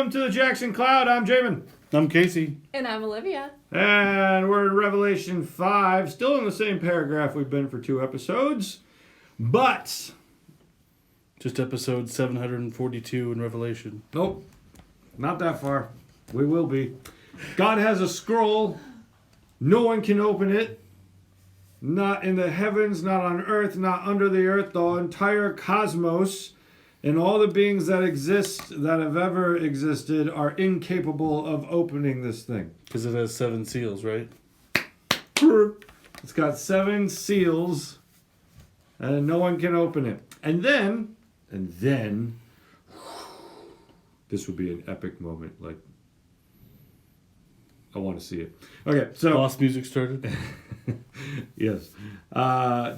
Welcome to the Jackson Cloud. I'm Jamin. I'm Casey. And I'm Olivia. And we're in Revelation 5, still in the same paragraph we've been for 2 episodes. But, Just episode 742 in Revelation. nope, not that far. We will be. God has a scroll. No one can open it. Not in the heavens, not on earth, not under the earth. The entire cosmos and all the beings that exist, that have ever existed, are incapable of opening this thing. Because it has 7 seals, right? It's got 7 seals, and no one can open it. And then, this would be an epic moment. Like, I want to see it. Okay, so Lost music started. yes,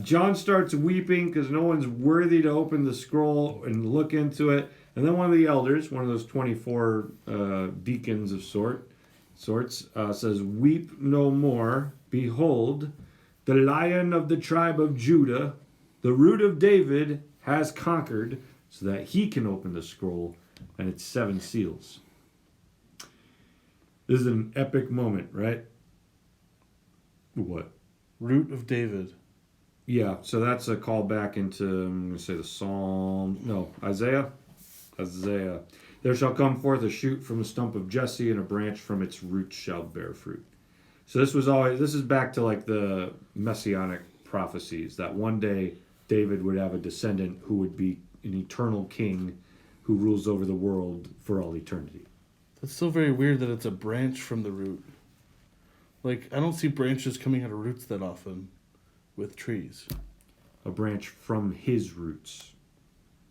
John starts weeping because no one's worthy to open the scroll and look into it. And then one of the elders, one of those 24 deacons of sorts, says, "Weep no more. Behold, the Lion of the tribe of Judah, the root of David, has conquered, so that he can open the scroll and its 7 seals." This is an epic moment, right? What? Root of David. Yeah, so that's a call back into, I'm going to say the Psalm, no, Isaiah. There shall come forth a shoot from the stump of Jesse, and a branch from its roots shall bear fruit. So this is back to like the messianic prophecies, that one day David would have a descendant who would be an eternal king who rules over the world for all eternity. That's still very weird that it's a branch from the root. Like, I don't see branches coming out of roots that often with trees. A branch from his roots.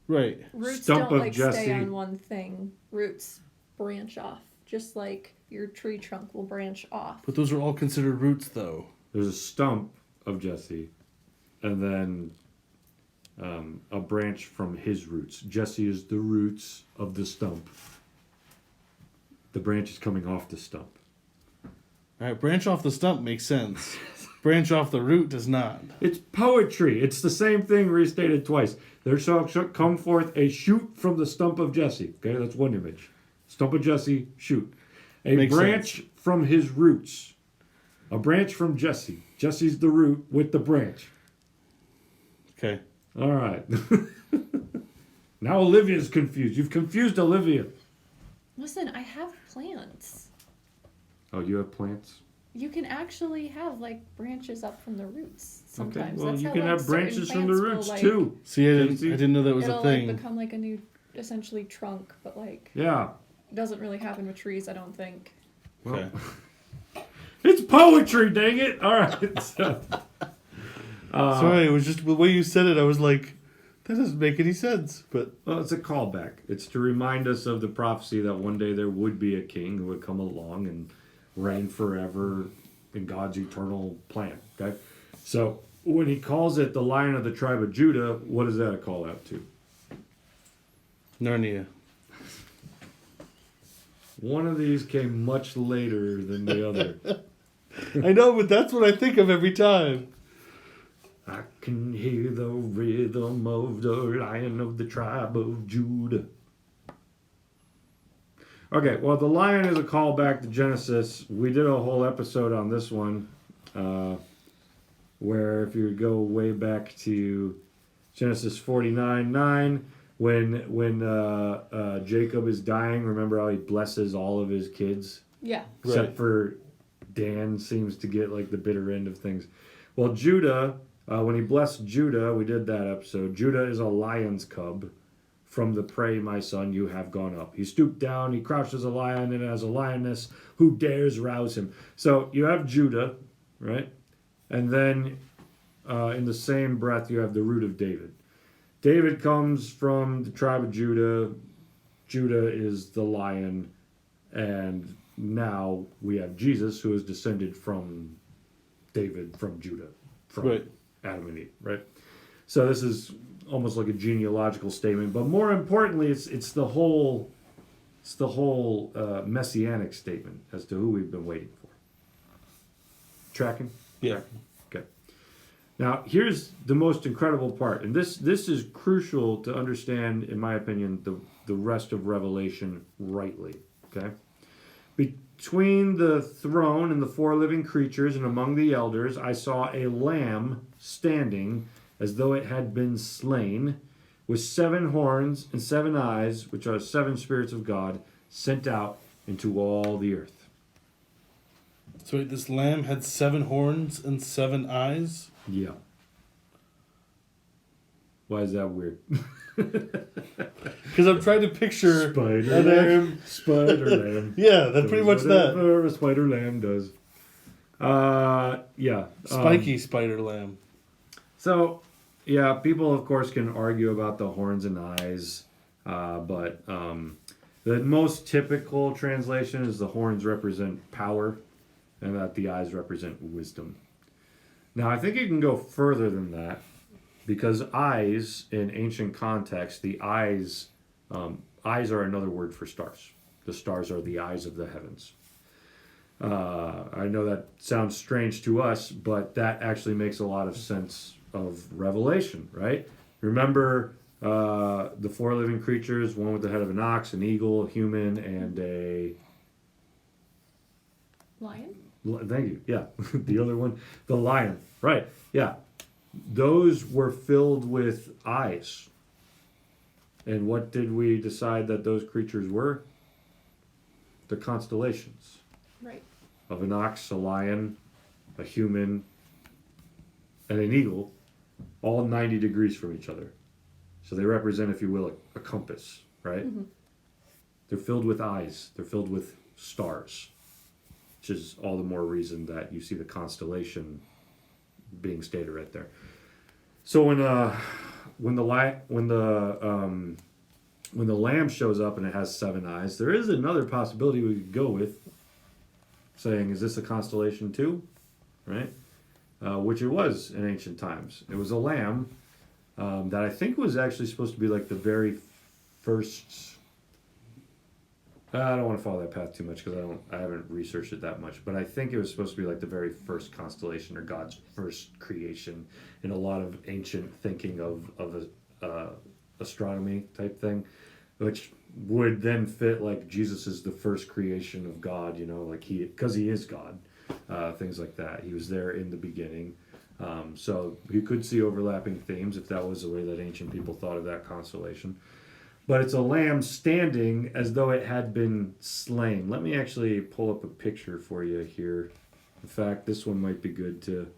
Right. Roots Stump don't of stay Jesse. on one thing. Roots branch off, just like your tree trunk will branch off. But those are all considered roots, though. There's a stump of Jesse, and then a branch from his roots. Jesse is the roots of the stump. The branch is coming off the stump. All right, branch off the stump makes sense. Branch off the root does not. It's poetry. It's the same thing restated twice. There shall come forth a shoot from the stump of Jesse. Okay, that's one image. Stump of Jesse, shoot. A Makes branch sense. from his roots. A branch from Jesse. Jesse's the root with the branch. Okay. All right. Now Olivia's confused. You've confused Olivia. Listen, I have plants. Oh, you have plants? You can actually have like branches up from the roots sometimes. Okay, well, That's you how, can like, have certain branches from the plants will, roots like, too. See, I Casey? didn't know that was It'll a thing. like become like a new, essentially trunk, but like Yeah. it doesn't really happen with trees, I don't think. Well, Okay. it's poetry, dang it. All right. So, Sorry, it was just the way you said it. I was like, that doesn't make any sense. But well, it's a callback. It's to remind us of the prophecy that one day there would be a king who would come along and reign forever in God's eternal plan. Okay? So when he calls it the Lion of the tribe of Judah, what is that a call out to? Narnia. One of these came much later than the other. I know, but that's what I think of every time. I can hear the rhythm of the Lion of the tribe of Judah. Okay, well, the lion is a callback to Genesis. We did a whole episode on this one, where if you go way back to Genesis 49:9, when Jacob is dying, remember how he blesses all of his kids? Yeah. Except Right. for Dan seems to get like the bitter end of things. Well, Judah, when he blessed Judah, we did that episode. Judah is a lion's cub. From the prey, my son, you have gone up. He stooped down, he crouched as a lion, and as a lioness, who dares rouse him? So you have Judah, right? And then in the same breath, you have the root of David. David comes from the tribe of Judah. Judah is the lion. And now we have Jesus, who is descended from David, from Judah, from Right. Adam and Eve, right? So this is almost like a genealogical statement, but more importantly, it's the whole messianic statement as to who we've been waiting for. Tracking? Yeah. Okay. Now here's the most incredible part, and this is crucial to understand, in my opinion, the rest of Revelation rightly. Okay. Between the throne and the 4 living creatures and among the elders, I saw a lamb standing as though it had been slain, with 7 horns and 7 eyes, which are 7 spirits of God, sent out into all the earth. So wait, this lamb had 7 horns and 7 eyes? Yeah. Why is that weird? Because I'm trying to picture Spider a lamb. Spider lamb. Yeah, that's pretty much that. Whatever a spider lamb does. Yeah. Spiky spider lamb. So, yeah, people, of course, can argue about the horns and eyes, but the most typical translation is the horns represent power and that the eyes represent wisdom. Now, I think you can go further than that because eyes, in ancient context, the eyes are another word for stars. The stars are the eyes of the heavens. I know that sounds strange to us, but that actually makes a lot of sense of Revelation, right? Remember the 4 living creatures, one with the head of an ox, an eagle, a human, and a... Lion? Thank you. Yeah. The other one, the lion. Right. Yeah. Those were filled with eyes. And what did we decide that those creatures were? The constellations. Right. Of an ox, a lion, a human, and an eagle, all 90 degrees from each other. So they represent, if you will, a compass, right? Mm-hmm. They're filled with eyes. They're filled with stars, which is all the more reason that you see the constellation being stated right there. So when the lamb shows up and it has 7 eyes, there is another possibility we could go with, saying, is this a constellation too? Right? Which it was in ancient times. It was a lamb that I think was actually supposed to be like the very first. I don't want to follow that path too much because I haven't researched it that much. But I think it was supposed to be like the very first constellation or God's first creation in a lot of ancient thinking of astronomy type thing, which would then fit like Jesus is the first creation of God. You know, like because he is God. Things like that. He was there in the beginning. So you could see overlapping themes if that was the way that ancient people thought of that constellation. But it's a lamb standing as though it had been slain. Let me actually pull up a picture for you here. In fact, this one might be good to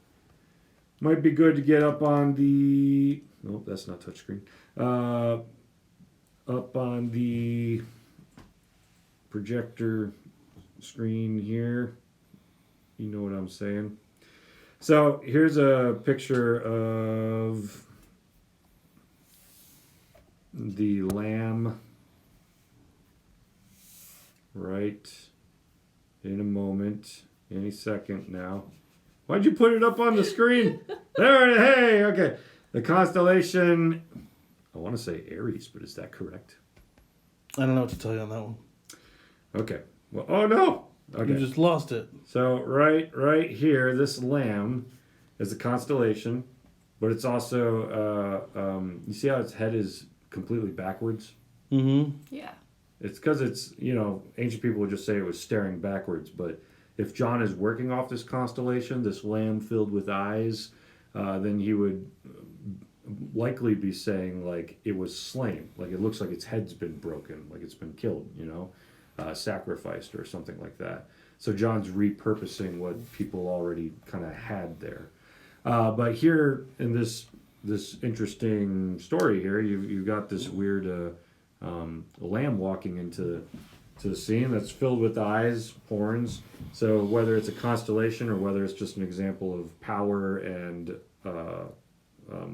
get up on the... Nope, that's not touchscreen. Up on the projector screen here. You know what I'm saying. So here's a picture of the lamb right in a moment, any second now. Why'd you put it up on the screen? There, hey, okay. The constellation, I want to say Aries, but is that correct? I don't know what to tell you on that one. Okay. Well, oh no. Okay. You just lost it. So right here, this lamb is a constellation, but it's also you see how its head is completely backwards? Mm-hmm. Yeah. It's because it's, ancient people would just say it was staring backwards, but if John is working off this constellation, this lamb filled with eyes, then he would likely be saying like it was slain, like it looks like its head's been broken, like it's been killed, sacrificed or something like that. So John's repurposing what people already kind of had there. But here in this interesting story here, you've got this weird lamb walking into the scene that's filled with eyes, horns. So whether it's a constellation or whether it's just an example of power and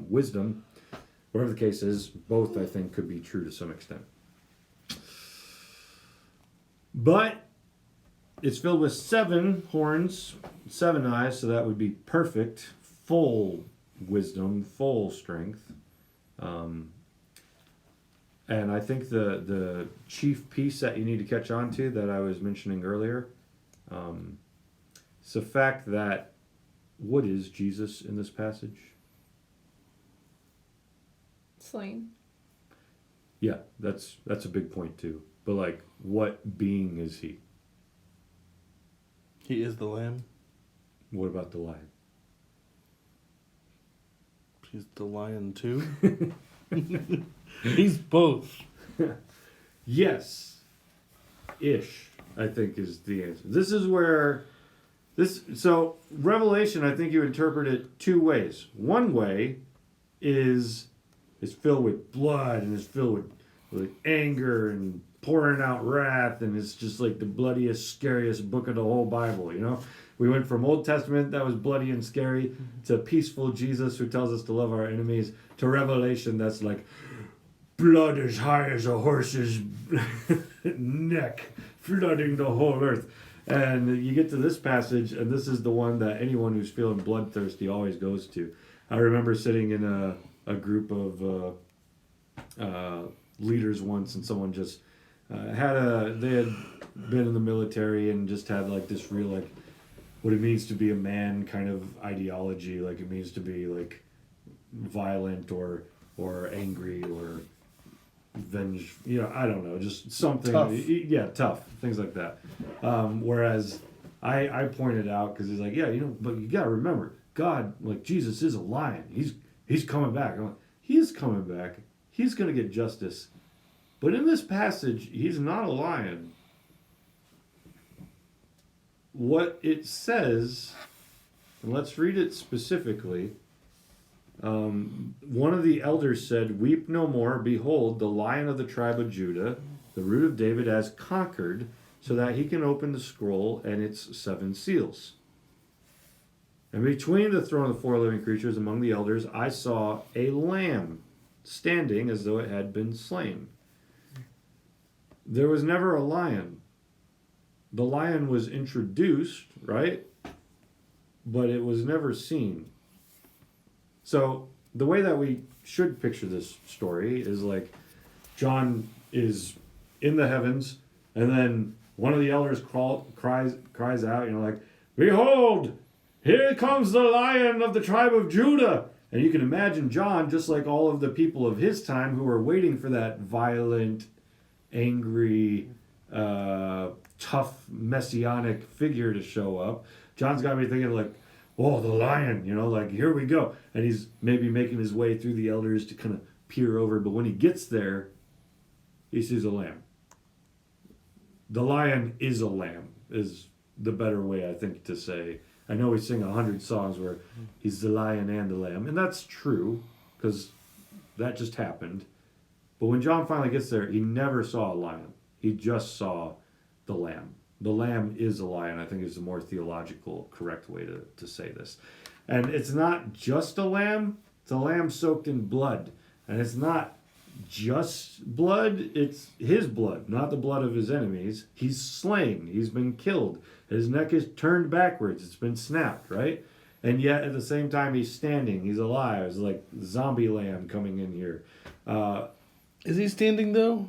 wisdom, whatever the case is, both I think could be true to some extent. But it's filled with 7 horns, 7 eyes, so that would be perfect, full wisdom, full strength. And I think the chief piece that you need to catch on to that I was mentioning earlier, is the fact that what is Jesus in this passage? Slain. Yeah, that's a big point too. but like, what being is he? He is the lamb. What about the lion? He's the lion too. He's both. Yes. Ish, I think, is the answer. This is where so Revelation, I think you interpret it two ways. One way is it's filled with blood and it's filled with anger and pouring out wrath, and it's just like the bloodiest, scariest book of the whole Bible, you know? We went from Old Testament that was bloody and scary to peaceful Jesus who tells us to love our enemies to Revelation that's like blood as high as a horse's neck, flooding the whole earth. And you get to this passage, and this is the one that anyone who's feeling bloodthirsty always goes to. I remember sitting in a group of leaders once, and someone just they had been in the military and just had like this real like what it means to be a man kind of ideology, like it means to be like violent or angry or venge, you know, I don't know, just something Tough. Yeah, tough, things like that. Whereas I pointed out, because he's like, yeah, you know, but you gotta remember, God, like Jesus is a lion, he's coming back. I'm like, he is coming back, he's gonna get justice, but in this passage he's not a lion. What it says, and let's read it specifically. One of the elders said, "Weep no more. Behold, the Lion of the tribe of Judah, the Root of David, has conquered, so that he can open the scroll and its 7 seals." And between the throne of the 4 living creatures, among the elders, I saw a lamb standing as though it had been slain. There was never a lion. The lion was introduced, right? But it was never seen. So the way that we should picture this story is like John is in the heavens, and then one of the elders cries out, you know, like, "Behold, here comes the Lion of the tribe of Judah." And you can imagine John, just like all of the people of his time who were waiting for that violent, angry, tough, messianic figure to show up. John's got me thinking like, oh, the lion, you know, like, here we go. And he's maybe making his way through the elders to kind of peer over. But when he gets there, he sees a lamb. The lion is a lamb, is the better way, I think, to say. I know we sing 100 songs where he's the lion and the lamb. And that's true, because that just happened. But when John finally gets there, he never saw a lion. He just saw the lamb. The lamb is a lion, I think, is the more theological, correct way to say this. And it's not just a lamb, it's a lamb soaked in blood. And it's not just blood, it's his blood, not the blood of his enemies. He's slain, he's been killed. His neck is turned backwards, it's been snapped, right? And yet at the same time he's standing, he's alive. It's like zombie lamb coming in here. Is he standing though?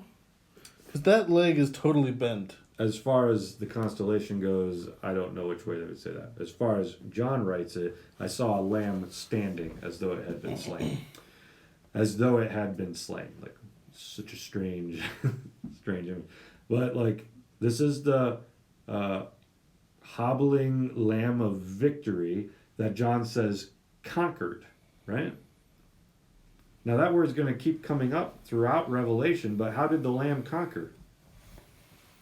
Because that leg is totally bent. As far as the constellation goes, I don't know which way they would say that. As far as John writes it, I saw a lamb standing as though it had been slain. As though it had been slain. Like, such a strange image. But, like, this is the hobbling lamb of victory that John says conquered, right? Now, that word's going to keep coming up throughout Revelation, but how did the lamb conquer?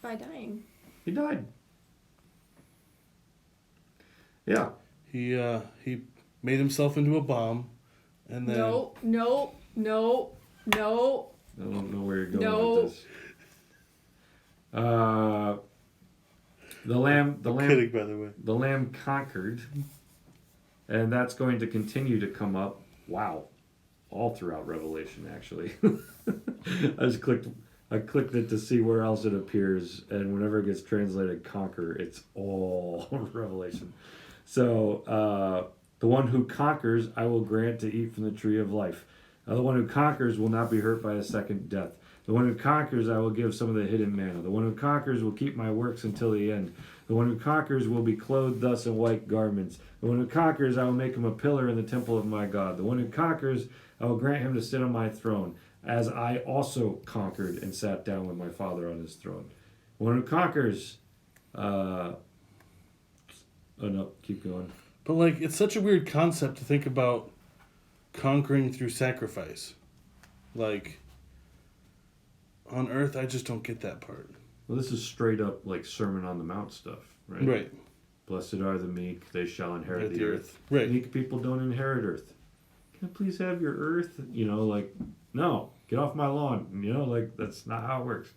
By dying. He died. Yeah. He made himself into a bomb, and then No. I don't know where you're going No. with this. The lamb, kidding, by the way. the lamb conquered, and that's going to continue to come up. Wow, all throughout Revelation, actually. I clicked it to see where else it appears, and whenever it gets translated "conquer," it's all Revelation. So, the one who conquers, I will grant to eat from the tree of life. The one who conquers will not be hurt by a second death. The one who conquers, I will give some of the hidden manna. The one who conquers will keep my works until the end. The one who conquers will be clothed thus in white garments. The one who conquers, I will make him a pillar in the temple of my God. The one who conquers, I will grant him to sit on my throne, as I also conquered and sat down with my Father on his throne. One who conquers, oh no, keep going. But like, it's such a weird concept to think about conquering through sacrifice. Like, on Earth, I just don't get that part. Well, this is straight up like Sermon on the Mount stuff, right? Right. Blessed are the meek, they shall inherit the earth. Right. Meek people don't inherit earth. Can I please have your earth? You know, like, no, get off my lawn. You know, like, that's not how it works.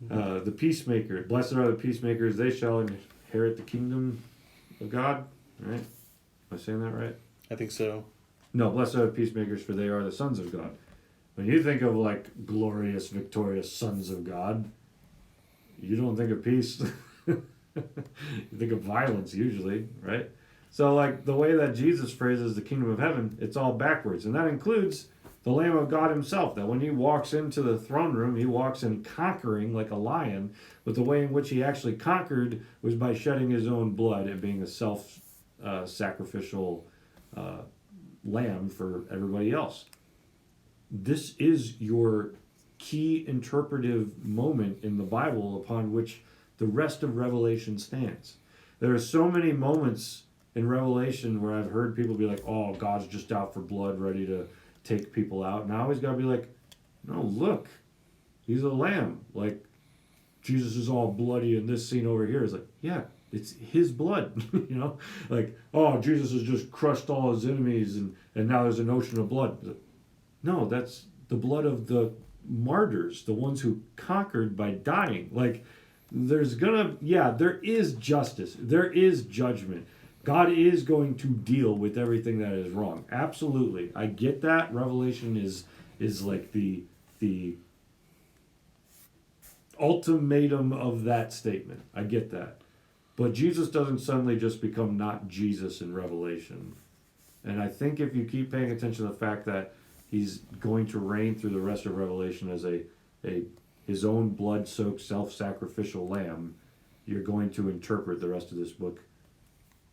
The peacemaker, blessed are the peacemakers, they shall inherit the kingdom of God, right? Am I saying that right? I think so. No, blessed are the peacemakers, for they are the sons of God. When you think of, like, glorious, victorious sons of God, you don't think of peace. You think of violence, usually, right? So, like, the way that Jesus phrases the kingdom of heaven, it's all backwards. And that includes the Lamb of God himself, that when he walks into the throne room, he walks in conquering like a lion, but the way in which he actually conquered was by shedding his own blood and being a self-sacrificial lamb for everybody else. This is your key interpretive moment in the Bible upon which the rest of Revelation stands. There are so many moments in Revelation where I've heard people be like, oh, God's just out for blood, ready to take people out. And I always got to be like, no, look, he's a lamb. Like, Jesus is all bloody, and this scene over here is like, yeah, it's his blood. You know, like, oh, Jesus has just crushed all his enemies, and now there's an ocean of blood. No, that's the blood of the martyrs, the ones who conquered by dying. Like, there is justice, there is judgment. God is going to deal with everything that is wrong. Absolutely. I get that. Revelation is like the ultimatum of that statement. I get that. But Jesus doesn't suddenly just become not Jesus in Revelation. And I think if you keep paying attention to the fact that he's going to reign through the rest of Revelation as his own blood-soaked, self-sacrificial lamb, you're going to interpret the rest of this book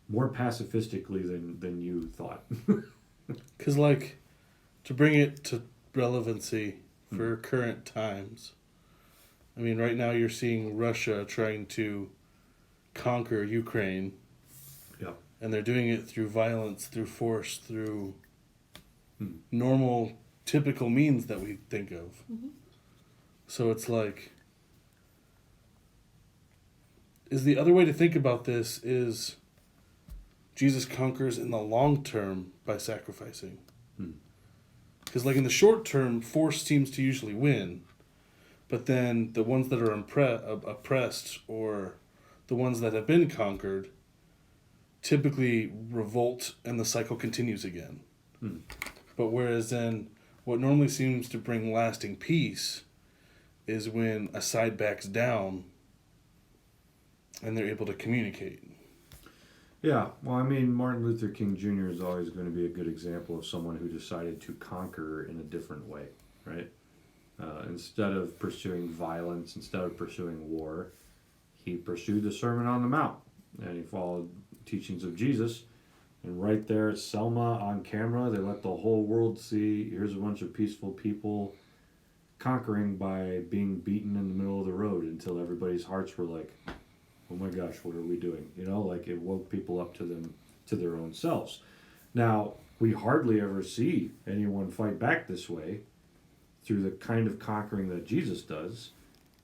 more pacifistically than you thought. Because, like, to bring it to relevancy for current times, I mean, right now you're seeing Russia trying to conquer Ukraine. Yeah. And they're doing it through violence, through force, through normal, typical means that we think of. Mm-hmm. So it's like, is the other way to think about this is Jesus conquers in the long term by sacrificing. Because like in the short term, force seems to usually win. But then the ones that are oppressed or the ones that have been conquered typically revolt and the cycle continues again. But whereas then what normally seems to bring lasting peace is when a side backs down and they're able to communicate. Yeah, well, I mean, Martin Luther King Jr. is always going to be a good example of someone who decided to conquer in a different way, right? Instead of pursuing violence, instead of pursuing war, he pursued the Sermon on the Mount, and he followed teachings of Jesus. And right there at Selma on camera, they let the whole world see, here's a bunch of peaceful people conquering by being beaten in the middle of the road until everybody's hearts were like, oh my gosh, what are we doing? You know, like it woke people up to their own selves. Now, we hardly ever see anyone fight back this way through the kind of conquering that Jesus does.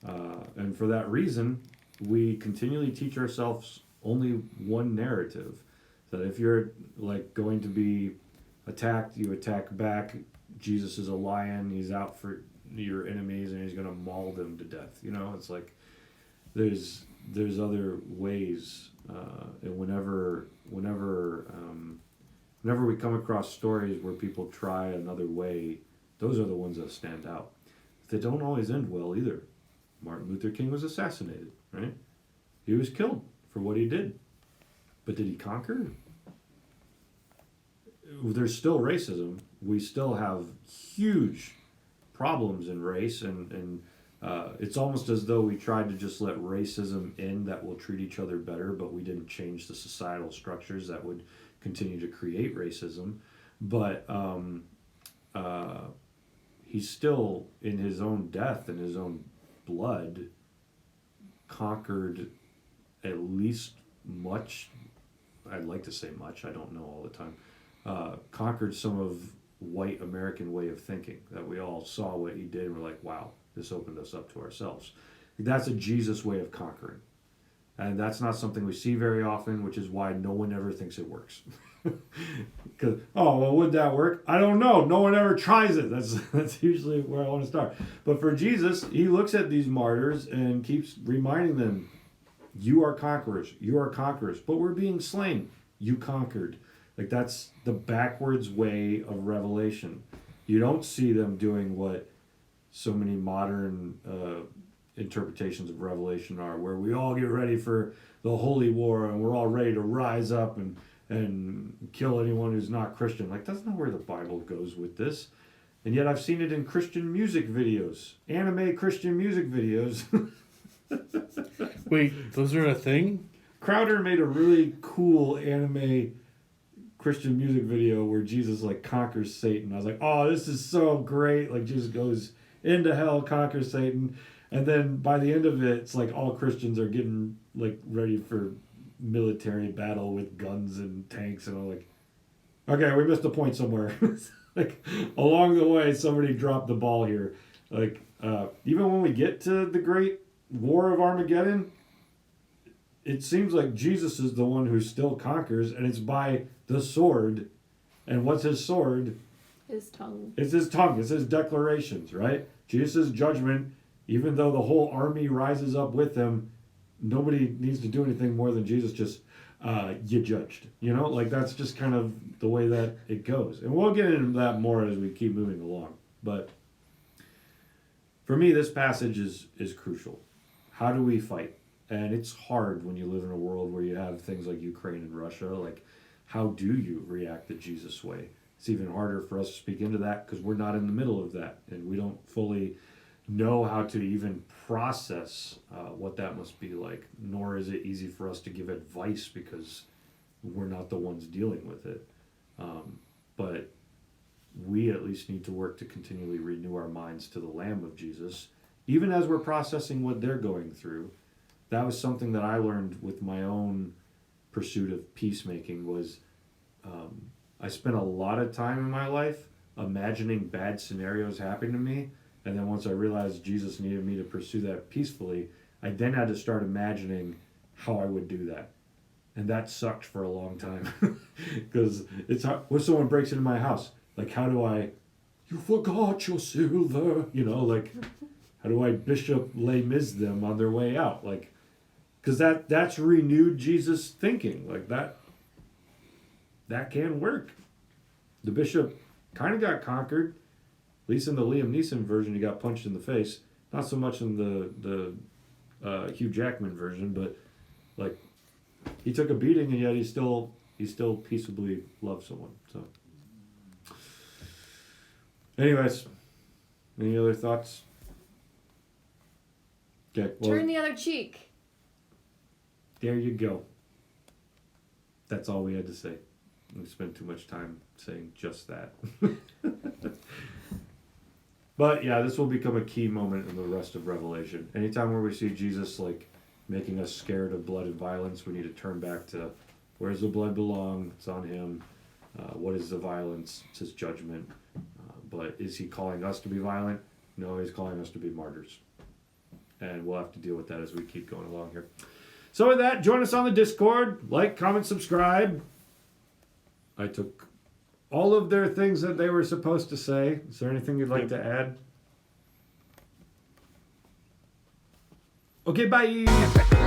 And for that reason, we continually teach ourselves only one narrative. That if you're like going to be attacked, you attack back. Jesus is a lion. He's out for your enemies and he's going to maul them to death. You know, it's like there's other ways. And whenever we come across stories where people try another way, those are the ones that stand out. They don't always end well either. Martin Luther King was assassinated, right? He was killed for what he did. But did he conquer? There's still racism. We still have huge problems in race, and it's almost as though we tried to just let racism in that will treat each other better, but we didn't change the societal structures that would continue to create racism. But he's still in his own death and his own blood conquered at least much. I'd like to say much. I don't know all the time. Conquered some of white American way of thinking, that we all saw what he did and we're like, wow, this opened us up to ourselves. That's a Jesus way of conquering. And that's not something we see very often, which is why no one ever thinks it works. Because, oh, well, would that work? I don't know. No one ever tries it. That's usually where I want to start. But for Jesus, he looks at these martyrs and keeps reminding them, you are conquerors. You are conquerors. But we're being slain. You conquered. Like, that's the backwards way of revelation. You don't see them doing what so many modern interpretations of Revelation are, where we all get ready for the holy war and we're all ready to rise up and kill anyone who's not Christian. Like, that's not where the Bible goes with this. And yet I've seen it in Christian music videos, anime Christian music videos. Wait, those are a thing? Crowder made a really cool anime Christian music video where Jesus like conquers Satan. I was like, oh, this is so great. Like, Jesus goes into hell, conquers Satan, and then by the end of it, it's like all Christians are getting like ready for military battle with guns and tanks, and I'm like, okay, we missed a point somewhere. Like, along the way, somebody dropped the ball here. Like, even when we get to the great war of Armageddon, it seems like Jesus is the one who still conquers, and it's by the sword. And what's his sword? His tongue. It's his tongue. It's his declarations, right? Jesus' judgment, even though the whole army rises up with him, nobody needs to do anything more than Jesus just, you judged. You know, like, that's just kind of the way that it goes. And we'll get into that more as we keep moving along. But for me, this passage is crucial. How do we fight? And it's hard when you live in a world where you have things like Ukraine and Russia. Like, how do you react the Jesus way? It's even harder for us to speak into that because we're not in the middle of that. And we don't fully know how to even process what that must be like. Nor is it easy for us to give advice because we're not the ones dealing with it. But we at least need to work to continually renew our minds to the Lamb of Jesus, even as we're processing what they're going through. That was something that I learned with my own pursuit of peacemaking was I spent a lot of time in my life imagining bad scenarios happening to me. And then once I realized Jesus needed me to pursue that peacefully, I then had to start imagining how I would do that. And that sucked for a long time. Because it's hard. When someone breaks into my house, like, how do I, you forgot your silver, you know, like, how do I Bishop Les Mis them on their way out? Like, because that's renewed Jesus thinking. Like, that can work. The bishop kind of got conquered. At least in the Liam Neeson version, he got punched in the face. Not so much in the Hugh Jackman version, but like, he took a beating and yet he still peaceably loved someone. So, anyways, any other thoughts? Okay. Well, Turn the other cheek. there you go. That's all we had to say. We spent too much time saying just that. But yeah, this will become a key moment in the rest of Revelation. Anytime where we see Jesus like making us scared of blood and violence, we need to turn back to where does the blood belong? It's on him. What is the violence? It's his judgment. But is he calling us to be violent? No, he's calling us to be martyrs. And we'll have to deal with that as we keep going along here. So with that, join us on the Discord. Like, comment, subscribe. I took all of their things that they were supposed to say. Is there anything you'd like to add? Okay, bye.